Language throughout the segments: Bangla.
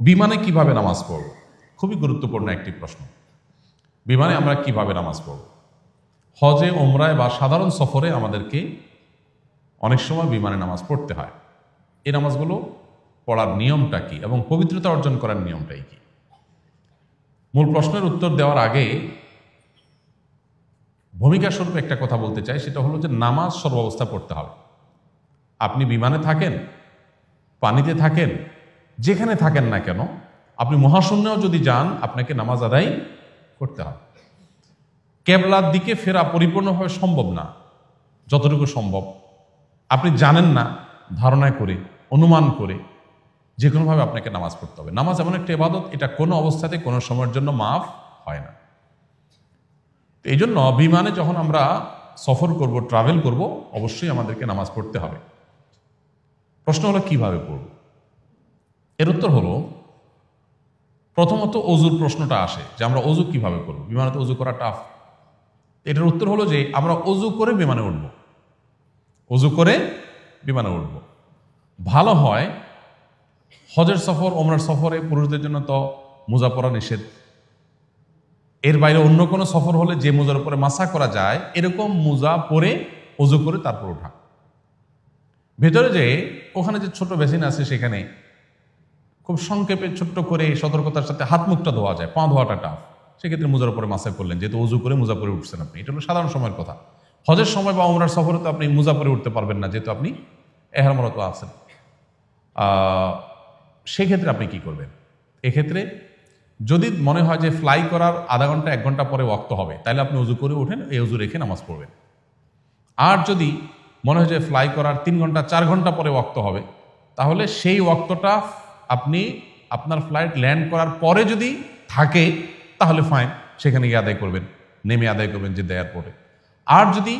বিমানে কিভাবে নামাজ পড়ব? খুবই গুরুত্বপূর্ণ একটি প্রশ্ন। বিমানে আমরা কিভাবে নামাজ পড়ব? হজে, ওমরায় বা সাধারণ সফরে আমাদেরকে অনেক সময় বিমানে নামাজ পড়তে হয়। এই নামাজগুলো পড়ার নিয়মটা কি এবং পবিত্রতা অর্জন করার নিয়মটাই কি? মূল প্রশ্নের উত্তর দেওয়ার আগে ভূমিকা স্বরূপ একটা কথা বলতে চাই, সেটা হলো যে নামাজ সর্বাবস্থা পড়তে হবে। আপনি বিমানে থাকেন, পানিতে থাকেন, যেখানে থাকেন না কেন, আপনি মহাশূন্যেও যদি যান, আপনাকে নামাজ আদায় করতে হবে। কেবলার দিকে ফেরা পরিপূর্ণভাবে সম্ভব না। যতটুকু সম্ভব আপনি জানেন না, ধারণায় করে, অনুমান করে যে কোনোভাবে আপনাকে নামাজ পড়তে হবে। নামাজ এমন একটা ইবাদত, এটা কোনো অবস্থাতে কোনো সময়ের জন্য মাফ হয় না। এই জন্য বিমানে যখন আমরা সফর করব, ট্রাভেল করব, অবশ্যই আমাদেরকে নামাজ পড়তে হবে। প্রশ্ন হলো কিভাবে পড়ব? এর উত্তর হলো, প্রথমত অজুর প্রশ্নটা আসে যে আমরা অজু কিভাবে করব। বিমানে তো অজু করা টাফ। এটার উত্তর হলো যে আমরা অজু করে বিমানে উঠব। অজু করে বিমানে উঠব। ভালো হয়, হজের সফর, ওমরার সফরে পুরুষদের জন্য তো মোজা পরা নিষেধ। এর বাইরে অন্য কোনো সফর হলে যে মোজার উপরে মাসা করা যায়, এরকম মোজা পরে অজু করে তারপর ওঠা। ভেতরে যে ওখানে যে ছোট বেসিন আছে, সেখানে খুব সংক্ষেপে ছোট্ট করে সতর্কতার সাথে হাত মুখটা ধোয়া যায়, পা ধোয়াটা টাফ। সেক্ষেত্রে মোজার উপরে মাসা করলেন, যেহেতু অজু করে মোজা পরে উঠছেন আপনি। এটা হলো সাধারণ সময়ের কথা। হজের সময় বা ওমরার সফরে তো আপনি মোজা পরে উঠতে পারবেন না, যেহেতু আপনি এহরামরত আছেন। সেক্ষেত্রে আপনি কি করবেন? এক্ষেত্রে যদি মনে হয় যে ফ্লাই করার আধা ঘন্টা 1 ঘন্টা পরে ওয়াক্ত হবে, তাহলে আপনি অজু করে ওঠেন, এই অজু রেখে নামাজ পড়বেন। আর যদি মনে হয় যে ফ্লাই করার 3 ঘন্টা 4 ঘন্টা পরে ওয়াক্ত হবে, তাহলে সেই ওয়াক্তটা আপনি আপনার ফ্লাইট ল্যান্ড করার পরে যদি থাকে, তাহলে ফাইন, সেখানে গিয়ে আদায় করবেন, নেমে আদায় করবেন যে এয়ারপোর্টে। আর যদি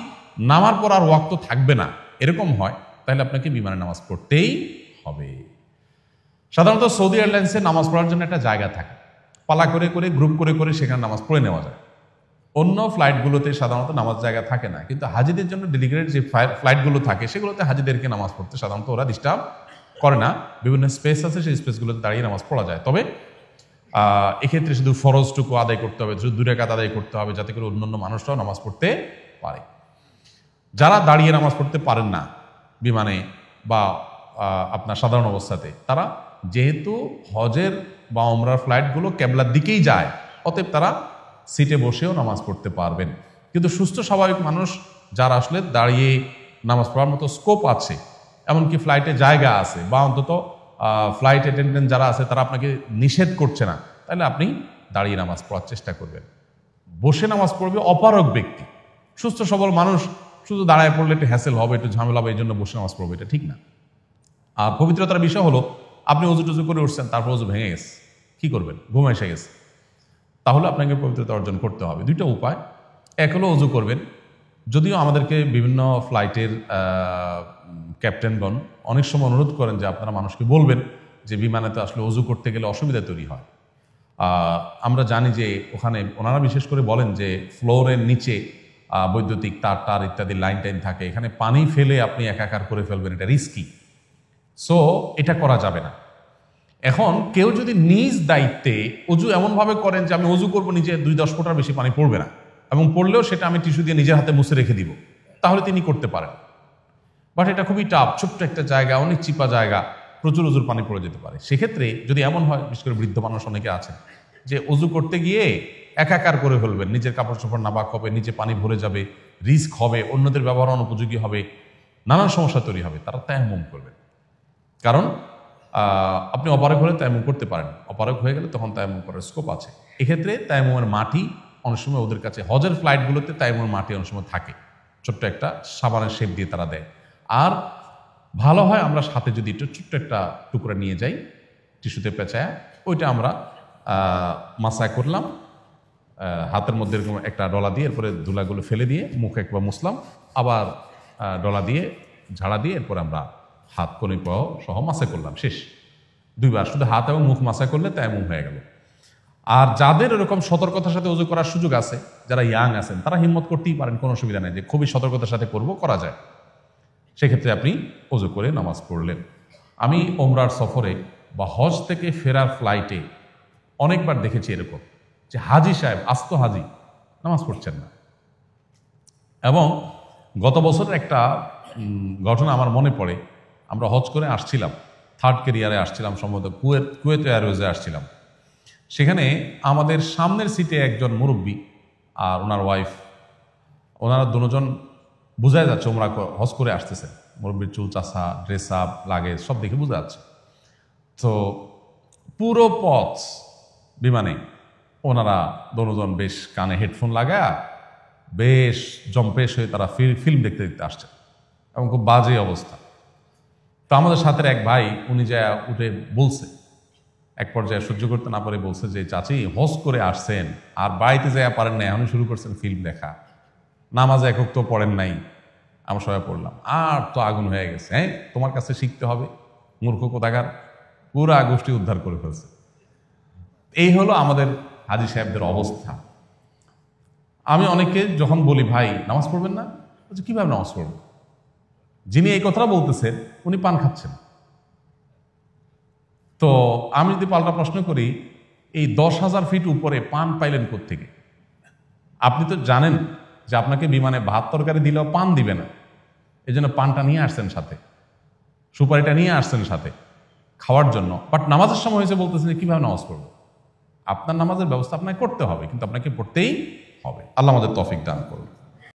নামার পর আর ওয়াক্ত থাকবে না, এরকম হয়, তাহলে আপনাকে বিমানে নামাজ পড়তেই হবে। সাধারণত সৌদি এয়ারলাইন্সে নামাজ পড়ার জন্য একটা জায়গা থাকে, পালা করে করে, গ্রুপ করে করে সেখানে নামাজ পড়ে নেওয়া যায়। অন্য ফ্লাইটগুলোতে সাধারণত নামাজ জায়গা থাকে না, কিন্তু হাজিদের জন্য ডেডিকেটেড যে ফ্লাইটগুলো থাকে, সেগুলোতে হাজিদেরকে নামাজ পড়তে সাধারণত ওরা ডিস্টার্ব করে না। বিভিন্ন স্পেস আছে, সেই স্পেসগুলোতে দাঁড়িয়ে নামাজ পড়া যায়। তবে এক্ষেত্রে শুধু ফরজটুকু আদায় করতে হবে, শুধু 2 রাকাত আদায় করতে হবে, যাতে করে অন্যান্য মানুষরাও নামাজ পড়তে পারে। যারা দাঁড়িয়ে নামাজ পড়তে পারেন না বিমানে বা আপনার সাধারণ অবস্থাতে, তারা যেহেতু হজের বা ওমরার ফ্লাইটগুলো কেবলার দিকেই যায়, অতএব তারা সিটে বসেও নামাজ পড়তে পারবেন। কিন্তু সুস্থ স্বাভাবিক মানুষ যারা আসলে দাঁড়িয়ে নামাজ পড়ার মতো স্কোপ আছে, এমনকি ফ্লাইটে জায়গা আছে, বা অন্তত ফ্লাইট অ্যাটেন্ডেন্ট যারা আছে তারা আপনাকে নিষেধ করছে না, তাহলে আপনি দাঁড়িয়ে নামাজ পড়ার চেষ্টা করবেন। বসে নামাজ পড়বে অপারগ ব্যক্তি। সুস্থ সবল মানুষ শুধু দাঁড়ায় পড়লে একটু হ্যাসেল হবে, একটু ঝামেলা হবে, এই জন্য বসে নামাজ পড়বে, এটা ঠিক না। আর পবিত্রতার বিষয় হলো, আপনি অজু টজু করে উঠছেন, তারপর অজু ভেঙে গেছে, কি করবেন? ঘুম এসে গেছে, তাহলে আপনাকে পবিত্রতা অর্জন করতে হবে। 2টা উপায়। এক হলো অজু করবেন। যদিও আমাদেরকে বিভিন্ন ফ্লাইটের ক্যাপ্টেনগণ অনেক সময় অনুরোধ করেন যে আপনারা মানুষকে বলবেন যে বিমানেতে আসলে অজু করতে গেলে অসুবিধা তৈরি হয়। আমরা জানি যে ওখানে ওনারা বিশেষ করে বলেন যে ফ্লোরের নিচে বৈদ্যুতিক তার ইত্যাদি লাইন টাইন থাকে, এখানে পানি ফেলে আপনি একাকার করে ফেলবেন, এটা রিস্কি। সো এটা করা যাবে না। এখন কেউ যদি নিজ দায়িত্বে অজু এমনভাবে করেন যে আমি অজু করবো, নিজে 2-10 ফোঁটার বেশি পানি পড়বে না, এবং পড়লেও সেটা আমি টিস্যু দিয়ে নিজের হাতে মুছে রেখে দিব, তাহলে তিনি করতে পারেন। বাট এটা খুবই টাফ, ছোট্ট একটা জায়গা, অনেক চিপা জায়গা, প্রচুর অজুর পানি পড়ে যেতে পারে। সেক্ষেত্রে যদি এমন হয়, বিশেষ করে বৃদ্ধ মানুষ অনেকে আছেন, যে অজু করতে গিয়ে একাকার করে ফেলবেন, নিজের কাপড় চোপড় নাবাক হবে, নিচে পানি ভরে যাবে, রিস্ক হবে, অন্যদের ব্যবহার অনুপযোগী হবে, নানান সমস্যা তৈরি হবে, তারা তায়াম্মুম করবেন। কারণ আপনি অপারগ হলে তায়াম্মুম করতে পারেন, অপারগ হয়ে গেলে তখন তায়াম্মুম করার স্কোপ আছে। এক্ষেত্রে তায়াম্মুমের মাটি অনেক সময় ওদের কাছে, হজের ফ্লাইটগুলোতে তায়াম্মুমের মাটি অনেক সময় থাকে, ছোট্ট একটা সাবানের শেপ দিয়ে তারা দেয়। আর ভালো হয় আমরা সাথে যদি একটু ছোট্ট একটা টুকরা নিয়ে যাই, টিস্যুতে পেঁচায়, ওইটা আমরা মাসায় করলাম, হাতের মধ্যে এরকম একটা ডলা দিয়ে, এরপরে ধুলাগুলো ফেলে দিয়ে মুখে একবার মুছলাম, আবার ডলা দিয়ে ঝাড়া দিয়ে, এরপরে আমরা হাত কনুই পাও সহ মাসা করলাম, শেষ। 2 বার শুধু হাত এবং মুখ মাসা করলে তায়াম্মুম হয়ে গেল। আর যাদের এরকম সতর্কতার সাথে অজু করার সুযোগ আছে, যারা ইয়াং আছেন, তারা হিম্মত করতেই পারেন, কোনো অসুবিধা নেই, যে খুবই সতর্কতার সাথে করা যায়। সেক্ষেত্রে আপনি অজু করে নামাজ পড়লেন। আমি ওমরার সফরে বা হজ থেকে ফেরার ফ্লাইটে অনেকবার দেখেছি এরকম যে হাজি সাহেব, আস্ত হাজি, নামাজ পড়ছেন না। এবং গত বছরের একটা ঘটনা আমার মনে পড়ে। আমরা হজ করে আসছিলাম, থার্ড ক্যারিয়ারে আসছিলাম, সম্ভবত কুয়েত এয়ারওয়েজে আসছিলাম। সেখানে আমাদের সামনের সিটে একজন মুরব্বী আর ওনার ওয়াইফ, ওনারা দুজন বোঝাই যাচ্ছে ওমরা হজ করে আসতেছে। মুরব্বীর চুল চাষা, ড্রেস আপ, লাগেজ সব দেখে বোঝা যাচ্ছে। তো পুরো পথ বিমানে ওনারা দুজন বেশ কানে হেডফোন লাগায় বেশ জম্পেশ হয়ে তারা ফিল্ম দেখতে দেখতে আসছে এবং খুব বাজে অবস্থা। তো আমাদের সাথে এক ভাই, উনি যা উঠে বলছে, এক পর্যায়ে সহ্য করতে না পারে বলছে যে চাচি হজ করে আসছেন আর বাড়িতে যাওয়া পারেন না, এখন শুরু করছেন ফিল্ম দেখা, নামাজে একক তো পড়েন নাই। আমরা সবাই পড়লাম, আর তো আগুন হয়ে গেছে। হ্যাঁ, তোমার কাছে শিখতে হবে, মূর্খ কোথাকার, পুরা গোষ্ঠী উদ্ধার করে ফেলছে। এই হলো আমাদের হাজী সাহেবদের অবস্থা। আমি অনেকে যখন বলি ভাই নামাজ পড়বেন না, বলছে কিভাবে নামাজ পড়বেন? যিনি এই কথাটা বলতেছেন উনি পান খাচ্ছেন। তো আমি যদি পাল্টা প্রশ্ন করি, এই 10,000 ফিট উপরে পান পাইলেন কোত্থেকে? আপনি তো জানেন যে আপনাকে বিমানে ভাত তরকারি দিলেও পান দিবে না, এই জন্য পানটা নিয়ে আসছেন সাথে, সুপারিটা নিয়ে আসছেন সাথে খাওয়ার জন্য। বাট নামাজের সময় হয়েছে বলতেছেন যে কিভাবে নামাজ পড়বো? আপনার নামাজের ব্যবস্থা আপনাকে করতে হবে, কিন্তু আপনাকে পড়তেই হবে। আল্লাহ আমাদের তৌফিক দান করুন।